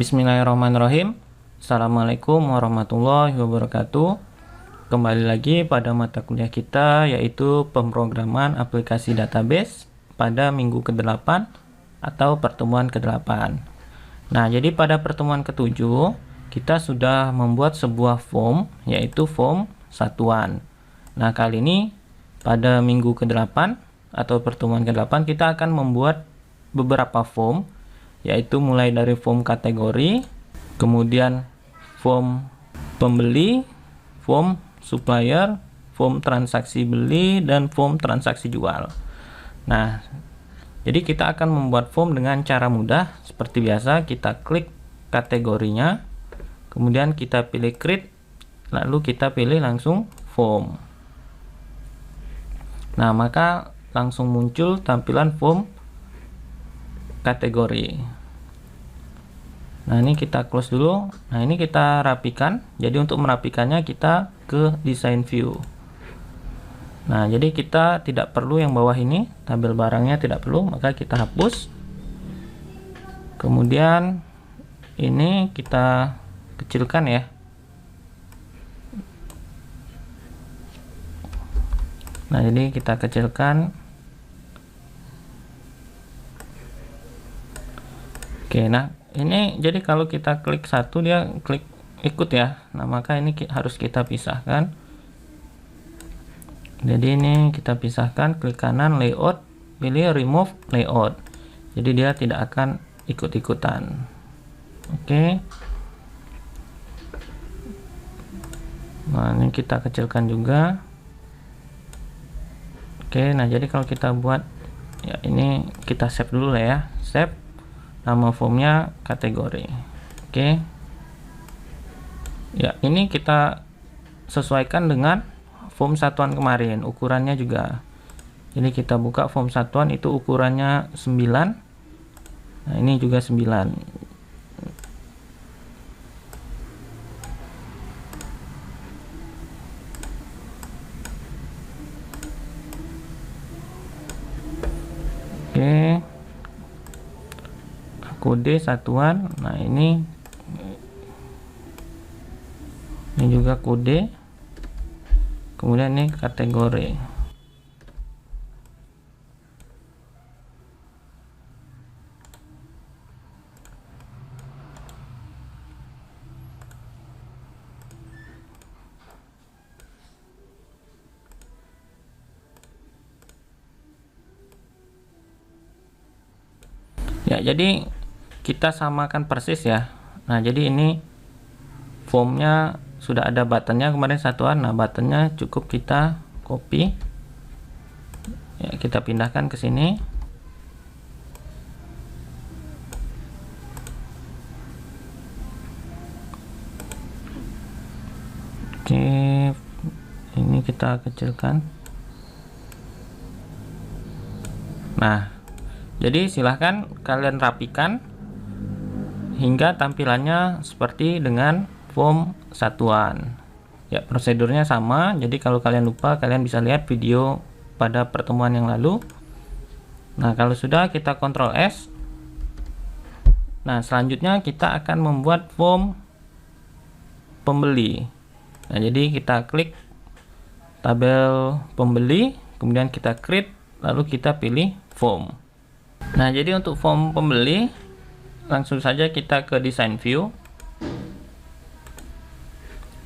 Bismillahirrahmanirrahim. Assalamualaikum warahmatullahi wabarakatuh. Kembali lagi pada mata kuliah kita, yaitu pemrograman aplikasi database pada minggu ke-8 atau pertemuan ke-8. Nah, jadi pada pertemuan ke-7 kita sudah membuat sebuah form, yaitu form satuan. Nah, kali ini pada minggu ke-8 atau pertemuan ke-8 kita akan membuat beberapa form, yaitu mulai dari form kategori, kemudian form pembeli, form supplier, form transaksi beli, dan form transaksi jual. Nah, jadi kita akan membuat form dengan cara mudah. Seperti biasa, kita klik kategorinya, kemudian kita pilih create, lalu kita pilih langsung form. Nah, maka langsung muncul tampilan form kategori. Nah, ini kita close dulu. Nah, ini kita rapikan. Jadi untuk merapikannya kita ke design view. Nah, jadi kita tidak perlu yang bawah ini, tabel barangnya tidak perlu, maka kita hapus. Kemudian ini kita kecilkan ya. Nah, jadi kita kecilkan. Oke, nah ini jadi kalau kita klik satu dia klik ikut ya. Nah, maka ini harus kita pisahkan. Jadi ini kita pisahkan, klik kanan layout, pilih remove layout. Jadi dia tidak akan ikut-ikutan. Oke. Nah, ini kita kecilkan juga. Oke, nah jadi kalau kita buat ya, ini kita save dulu lah ya. Save. Nama formnya kategori. Oke. Ya, ini kita sesuaikan dengan form satuan kemarin, ukurannya juga. Jadi kita buka form satuan, itu ukurannya 9. Nah, ini juga 9. Oke. Kode satuan. Nah, ini juga kode, kemudian ini kategori. Ya, jadi kita samakan persis ya. Nah, jadi ini formnya sudah ada buttonnya kemarin satuan. Nah, buttonnya cukup kita copy ya, kita pindahkan ke sini. Oke, ini kita kecilkan. Nah, jadi silahkan kalian rapikan hingga tampilannya seperti dengan form satuan. Ya, prosedurnya sama. Jadi kalau kalian lupa, kalian bisa lihat video pada pertemuan yang lalu. Nah, kalau sudah, kita Ctrl S. Nah, selanjutnya kita akan membuat form pembeli. Nah, jadi kita klik tabel pembeli, kemudian kita create, lalu kita pilih form. Nah, jadi untuk form pembeli langsung saja kita ke design view.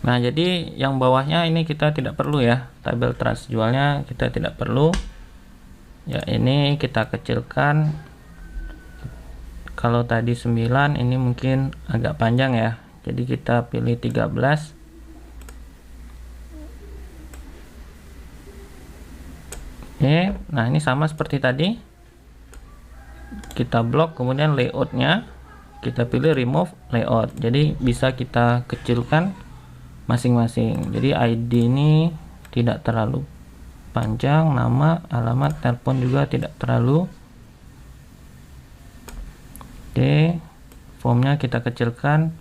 Nah, jadi yang bawahnya ini kita tidak perlu ya, tabel trans jualnya kita tidak perlu ya. Ini kita kecilkan. Kalau tadi 9, ini mungkin agak panjang ya, jadi kita pilih 13. Oke, nah ini sama seperti tadi, kita blok, kemudian layoutnya kita pilih remove layout. Jadi bisa kita kecilkan masing-masing. Jadi ID ini tidak terlalu panjang, nama, alamat, telepon juga tidak terlalu. Oke, formnya kita kecilkan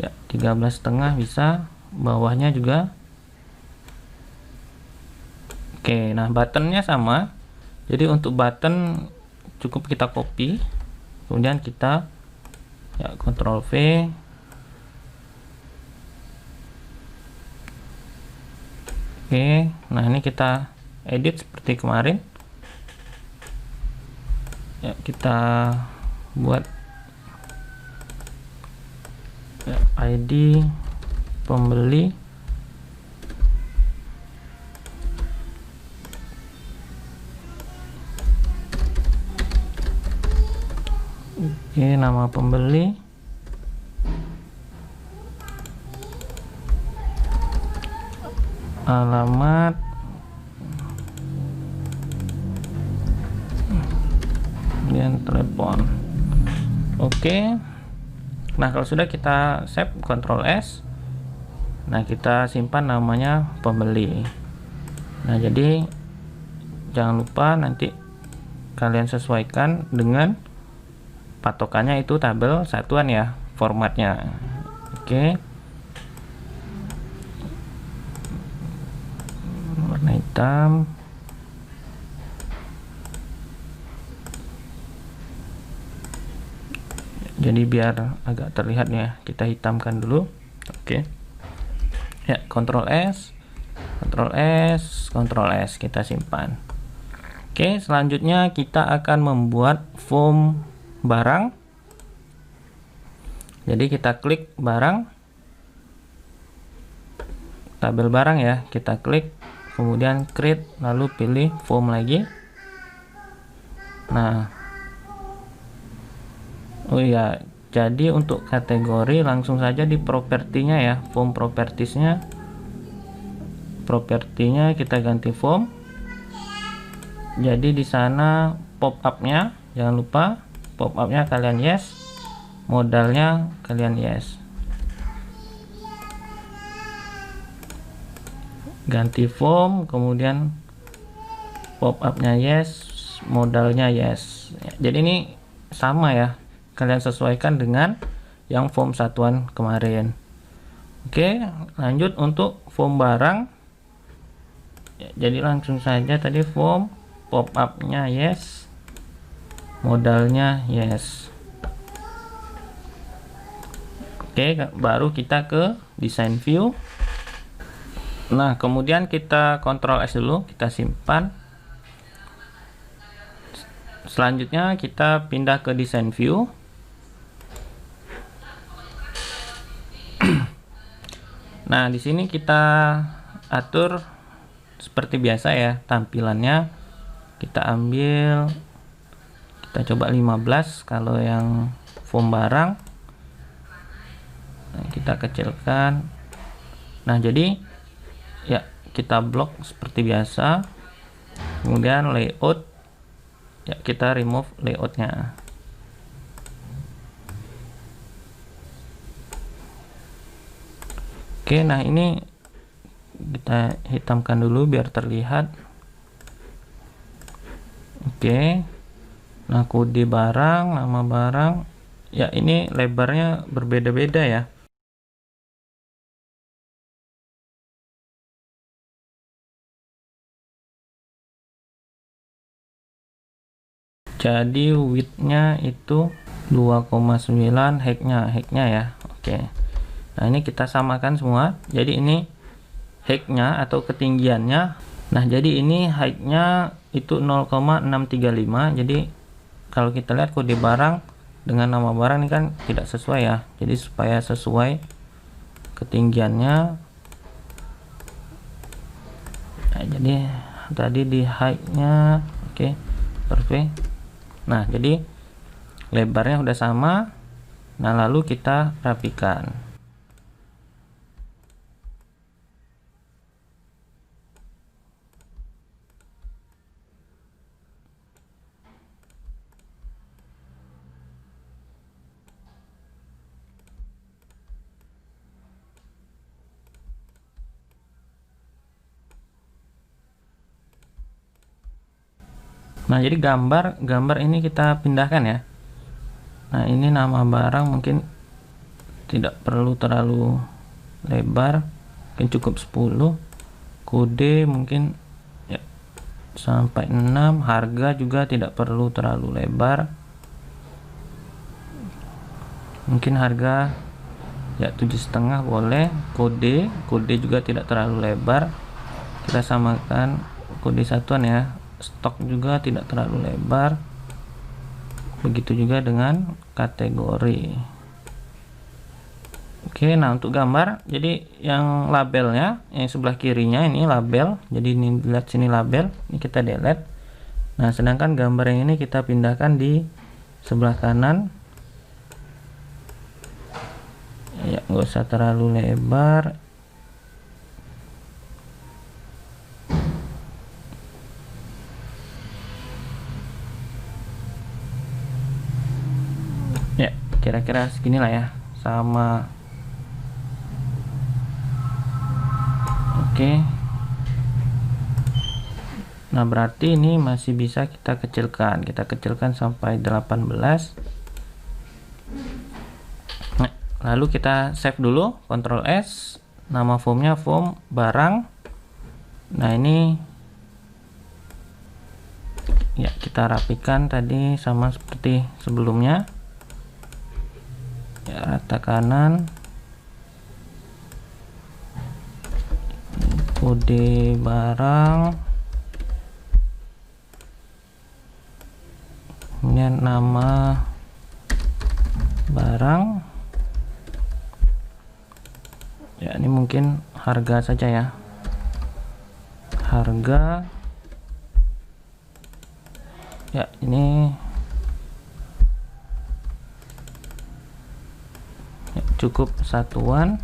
ya, 13,5 bisa, bawahnya juga. Oke, nah buttonnya sama. Jadi untuk button cukup kita copy, kemudian kita Ya, Ctrl V. Oke, nah ini kita edit seperti kemarin. Ya, kita buat ya, ID pembeli. Oke, nama pembeli. Alamat. Kemudian telepon. Oke. Nah, kalau sudah kita save, Ctrl S. Nah, kita simpan namanya pembeli. Nah, jadi jangan lupa nanti kalian sesuaikan dengan patokannya itu tabel satuan ya, formatnya. Oke. Warna hitam. Jadi biar agak terlihat ya, kita hitamkan dulu. Oke. Ya, Ctrl S, Ctrl S, Ctrl S, kita simpan. Oke, selanjutnya kita akan membuat form barang. Jadi kita klik barang, tabel barang ya, kita klik, kemudian create, lalu pilih form lagi. Nah, oh iya, jadi untuk kategori langsung saja di propertinya ya, form propertiesnya, kita ganti form. Jadi di sana pop up-nya jangan lupa, pop up-nya kalian yes, modalnya kalian yes. Ganti form, kemudian pop up-nya yes, modalnya yes. Jadi ini sama ya, kalian sesuaikan dengan yang form satuan kemarin. Oke, lanjut untuk form barang. Jadi langsung saja tadi form, pop up-nya yes, modalnya yes. Oke, baru kita ke design view. Nah, kemudian kita Ctrl S dulu, kita simpan. Selanjutnya kita pindah ke design view. Nah, di sini kita atur seperti biasa ya tampilannya. Kita ambil, kita coba 15 kalau yang form barang. Nah, kita kecilkan. Nah, jadi ya kita blok seperti biasa. Kemudian layout, ya kita remove layoutnya. Oke, nah ini kita hitamkan dulu biar terlihat. Oke, nah kode barang, nama barang, ya ini lebarnya berbeda-beda ya. Jadi widthnya itu 2,9, height-nya ya. Oke, nah ini kita samakan semua. Jadi ini height-nya atau ketinggiannya. Nah, jadi ini height-nya itu 0,635. Jadi kalau kita lihat kode barang dengan nama barang ini kan tidak sesuai ya. Jadi supaya sesuai ketinggiannya, nah, jadi tadi di height-nya oke, perfect. Nah, jadi lebarnya udah sama. Nah, lalu kita rapikan. Nah, jadi gambar ini kita pindahkan ya. Nah, ini nama barang mungkin tidak perlu terlalu lebar, mungkin cukup 10. Kode mungkin ya sampai 6. Harga juga tidak perlu terlalu lebar. Mungkin harga ya 7,5 boleh. Kode juga tidak terlalu lebar, kita samakan kode satuan ya. Stok juga tidak terlalu lebar, begitu juga dengan kategori. Oke, nah untuk gambar, jadi yang labelnya yang sebelah kirinya ini label, jadi ini lihat sini label, ini kita delete. Nah sedangkan gambar yang ini kita pindahkan di sebelah kanan ya, nggak usah terlalu lebar. Ya kira-kira segini lah ya, sama. Oke, nah berarti ini masih bisa kita kecilkan sampai 18. Nah, lalu kita save dulu, Ctrl S, nama formnya form barang. Nah ini ya kita rapikan tadi sama seperti sebelumnya ya, rata kanan, kode barang, kemudian nama barang ya, ini mungkin harga saja ya, harga ya, ini ya, cukup satuan.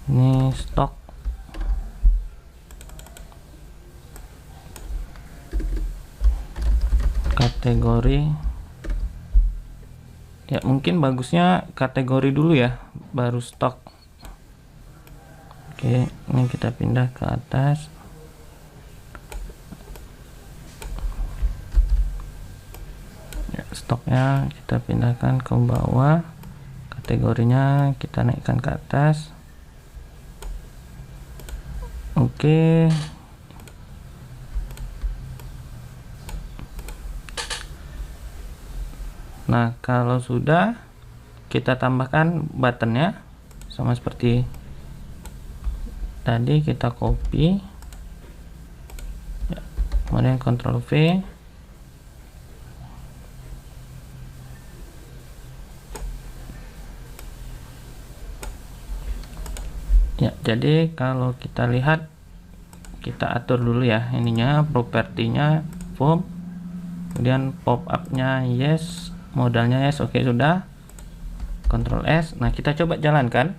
Ini stok, kategori ya, mungkin bagusnya kategori dulu ya baru stok. Oke, ini kita pindah ke atas. Ya, stoknya kita pindahkan ke bawah, kategorinya kita naikkan ke atas. Oke, nah kalau sudah, kita tambahkan buttonnya sama seperti tadi, kita copy ya, kemudian Ctrl V. Ya, jadi kalau kita lihat, kita atur dulu ya ininya, propertinya form, kemudian pop up-nya yes, modalnya yes. Oke, sudah, Ctrl S. Nah kita coba jalankan.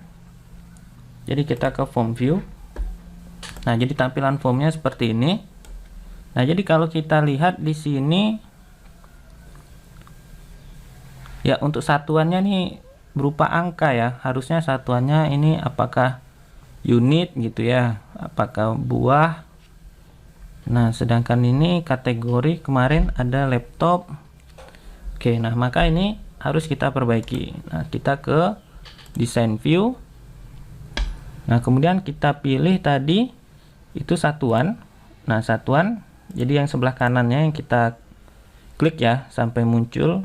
Jadi kita ke form view. Nah jadi tampilan formnya seperti ini. Nah jadi kalau kita lihat di sini ya, untuk satuannya nih berupa angka ya, harusnya satuannya ini apakah unit gitu ya, apakah buah. Nah sedangkan ini kategori kemarin ada laptop. Oke, nah maka ini harus kita perbaiki. Nah kita ke design view. Nah kemudian kita pilih tadi itu satuan. Nah satuan, jadi yang sebelah kanannya yang kita klik ya sampai muncul.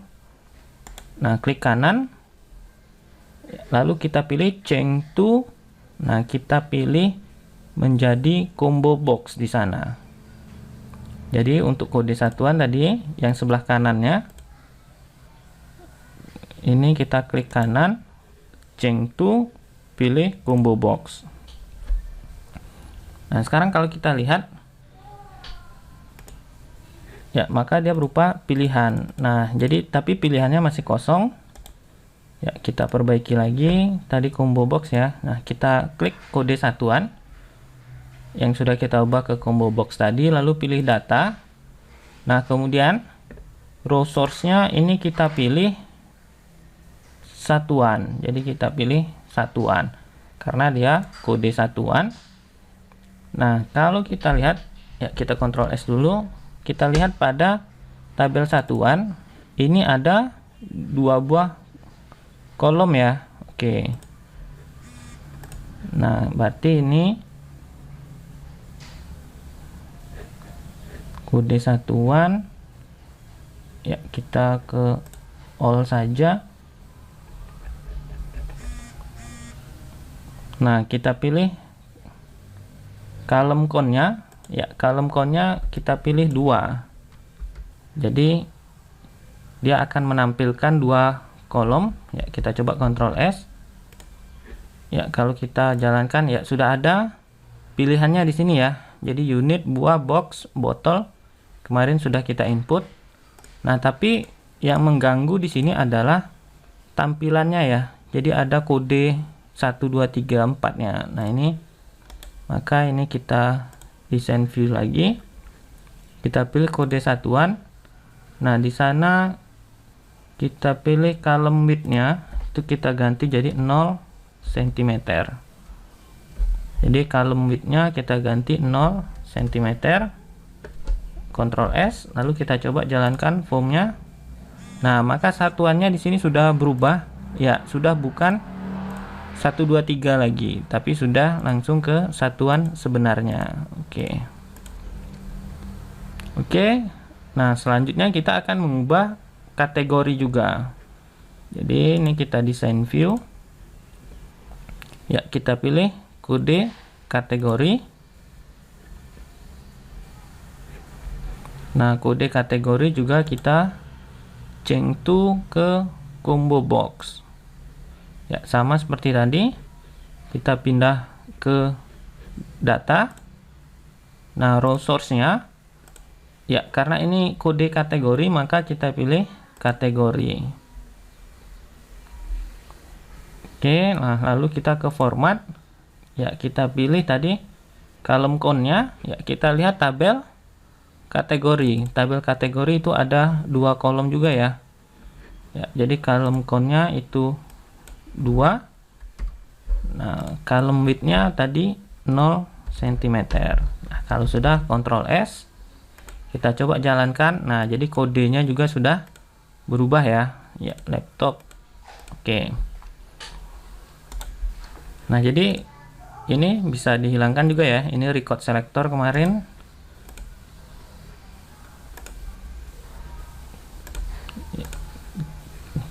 Nah klik kanan, lalu kita pilih change to. Nah kita pilih menjadi combo box di sana. Jadi untuk kode satuan tadi yang sebelah kanannya ini kita klik kanan, change to, pilih combo box. Nah sekarang kalau kita lihat ya, maka dia berupa pilihan. Nah jadi tapi pilihannya masih kosong ya, kita perbaiki lagi tadi combo box ya. Nah kita klik kode satuan yang sudah kita ubah ke combo box tadi, lalu pilih data. Nah kemudian row source nya ini kita pilih satuan, jadi kita pilih satuan karena dia kode satuan. Nah kalau kita lihat ya, kita Ctrl S dulu, kita lihat pada tabel satuan ini ada 2 buah kolom ya. Oke, nah berarti ini kode satuan Ya, kita ke all saja. Nah, kita pilih column count-nya. Ya, column count-nya kita pilih 2. Jadi dia akan menampilkan 2 kolom. Ya, kita coba Ctrl S. Ya, kalau kita jalankan ya sudah ada pilihannya di sini ya. Jadi unit, buah, box, botol kemarin sudah kita input. Nah, tapi yang mengganggu di sini adalah tampilannya ya. Jadi ada kode 1 2 3 4-nya. Nah, ini maka ini kita desain view lagi. Kita pilih kode satuan. Nah, di sana kita pilih column width-nya itu kita ganti jadi 0 cm. Jadi column width-nya kita ganti 0 cm. Ctrl S, lalu kita coba jalankan formnya. Nah, maka satuannya di sini sudah berubah. Ya, sudah bukan 1 2 3 lagi, tapi sudah langsung ke satuan sebenarnya. Oke. Nah, selanjutnya kita akan mengubah kategori juga. Jadi ini kita desain view. Ya, kita pilih kode kategori. Nah, kode kategori juga kita change to ke combo box. Ya, sama seperti tadi. Kita pindah ke data. Nah, row source-nya ya, karena ini kode kategori maka kita pilih kategori. Oke, nah lalu kita ke format. Ya, kita pilih tadi column count-nya. Ya, kita lihat tabel kategori. Tabel kategori itu ada 2 kolom juga ya. Ya, jadi column count-nya itu 2. Nah, column width-nya tadi 0 cm. Nah, kalau sudah Ctrl S, kita coba jalankan. Nah, jadi kodenya juga sudah berubah ya. Ya, laptop. Oke. Nah, jadi ini bisa dihilangkan juga ya. Ini record selector kemarin.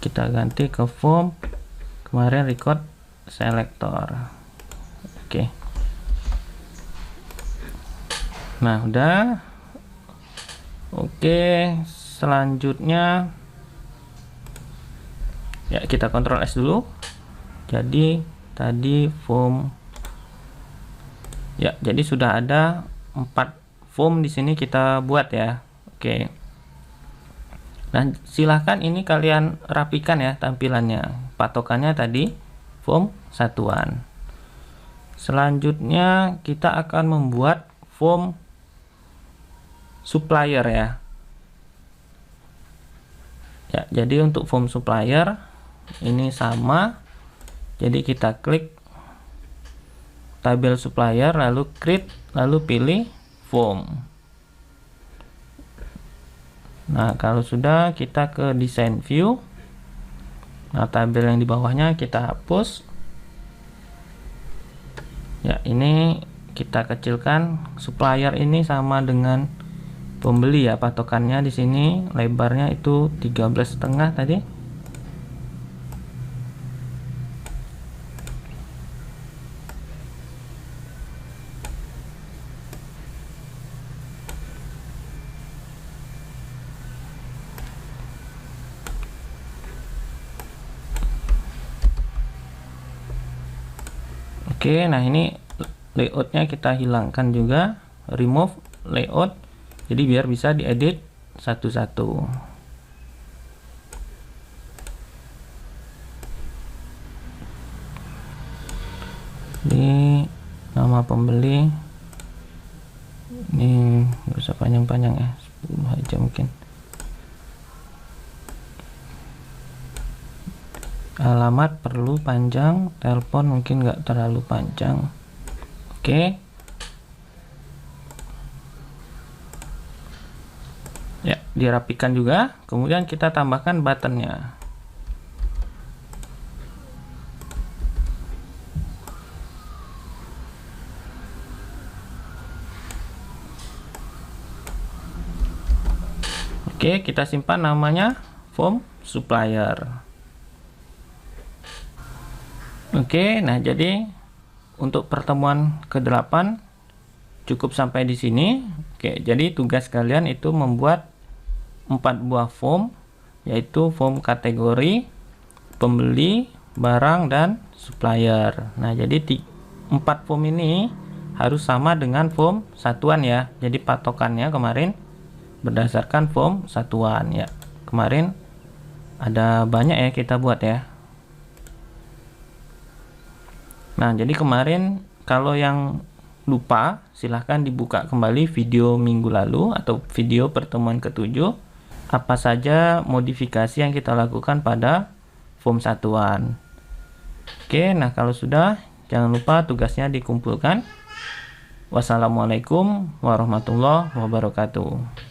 Kita ganti ke form. Kemarin record selector. Oke. Nah, udah. Oke, selanjutnya ya kita Ctrl S dulu. Jadi tadi form ya, jadi sudah ada 4 form di sini kita buat ya. Oke. Nah, silahkan ini kalian rapikan ya tampilannya. Patokannya tadi form satuan. Selanjutnya kita akan membuat form supplier ya. Ya, jadi untuk form supplier ini sama. Jadi kita klik tabel supplier, lalu create, lalu pilih form. Nah, kalau sudah kita ke design view. Nah, tabel yang di bawahnya kita hapus. Ya, ini kita kecilkan. Supplier ini sama dengan pembeli ya, patokannya di sini lebarnya itu 13,5 tadi. Oke, nah ini layoutnya kita hilangkan juga, remove layout, jadi biar bisa diedit satu-satu. Ini nama pembeli, ini nggak usah panjang-panjang ya, 10 aja mungkin. Alamat perlu panjang, telepon mungkin nggak terlalu panjang. Oke. Ya, dirapikan juga. Kemudian kita tambahkan buttonnya. Oke, kita simpan namanya form supplier. Oke, nah jadi untuk pertemuan ke-8 cukup sampai di sini. Oke, jadi tugas kalian itu membuat 4 buah form, yaitu form kategori, pembeli, barang, dan supplier. Nah, jadi 4 form ini harus sama dengan form satuan ya. Jadi patokannya kemarin berdasarkan form satuan ya. Kemarin ada banyak ya kita buat ya. Nah, jadi kemarin kalau yang lupa silahkan dibuka kembali video minggu lalu atau video pertemuan ke-7, apa saja modifikasi yang kita lakukan pada form satuan. Oke, nah kalau sudah, jangan lupa tugasnya dikumpulkan. Wassalamualaikum warahmatullahi wabarakatuh.